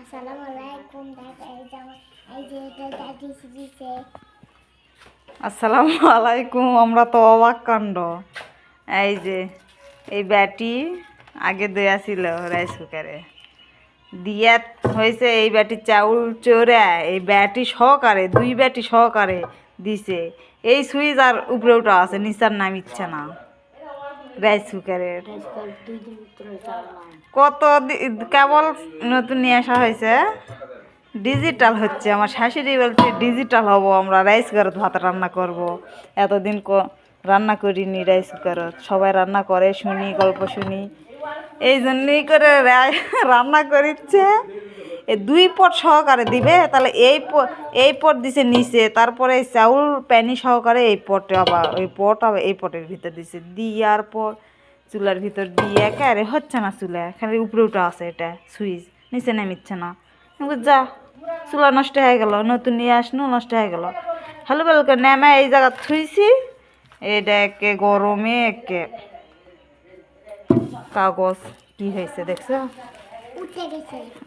আসসালামু আলাইকুম দাদা এই যে এটা দাদি দিছে। আসসালামু আলাইকুম। আমরা তো অবাক কাণ্ড। এই যে এই ব্যাটি আগে দেয়া ছিল রাইস কুকারে দিয়া হয়েছে। এই ব্যাটি চাউল চড়া এই ব্যাটি সহকারে 2 ব্যাটি সহকারে দিছে। এই সুইচ আর উপরে ওটা আছে, নিচার নাম ইচ্ছে না রাইস কুকারের। কত কেবল নতুন নিয়ে আসা হয়েছে, ডিজিটাল হচ্ছে। আমার শাশুড়ি বলছে ডিজিটাল হব, আমরা রাইস কুকারত ভাত রান্না করব। এতদিন রান্না করিনি রাইস কুকারত, সবাই রান্না করে শুনি, গল্প শুনি, এই জন্যই করে রান্না করিচ্ছে। এই 2 পট সহকারে দিবে, তাহলে এই পট দিছে নিচে, তারপরে এই চাউল প্যানি সহকারে এই পটে আবার ওই পট আবার এই পটের ভিতর দিছে। দিয়ার পর চুলার ভিতর দিয়ে একেবারে হচ্ছে না চুলা, খালি উপরে উঠে আছে, এটা সুইচ নিচে নামিচ্ছে না। যা, চুলা নষ্ট হয়ে গেল, নতুন নিয়ে আসনো নষ্ট হয়ে গেল। হ্যালো বেলকে নেমে এই জায়গা থুইছি, এটা একে গরমে একে কাগজ কি হয়েছে দেখছো,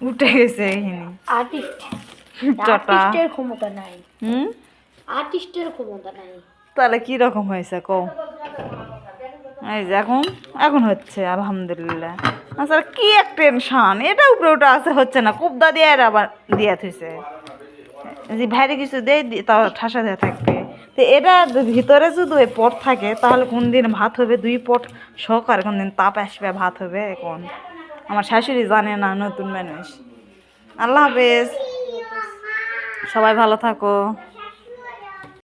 উঠে গেছে এইখানে আর্টিস্টের ক্ষমতা নাই। হুম, আর্টিস্টের ক্ষমতা নাই। তাহলে কি রকম হয়েছে কও? এই যে এখন এখন হচ্ছে আলহামদুলিল্লাহ। আচ্ছা কি এক টেনশন, এটা উপরে ওটা আছে, হচ্ছে না, কুবদা দিয়ে আবার দিয়া থইছে। যে ভারী কিছু দেয় তাও ঠাসা দেওয়া থাকবে। তো এটা ভিতরে যদি ওই পট থাকে, তাহলে কোন দিন ভাত হবে 2 পট সহকারে, কোন দিন তাপ আসবে ভাত হবে। এখন আমার শাশুড়ি জানে না, নতুন মানুষ। আল্লাহ হাফেজ, সবাই ভালো থাকো।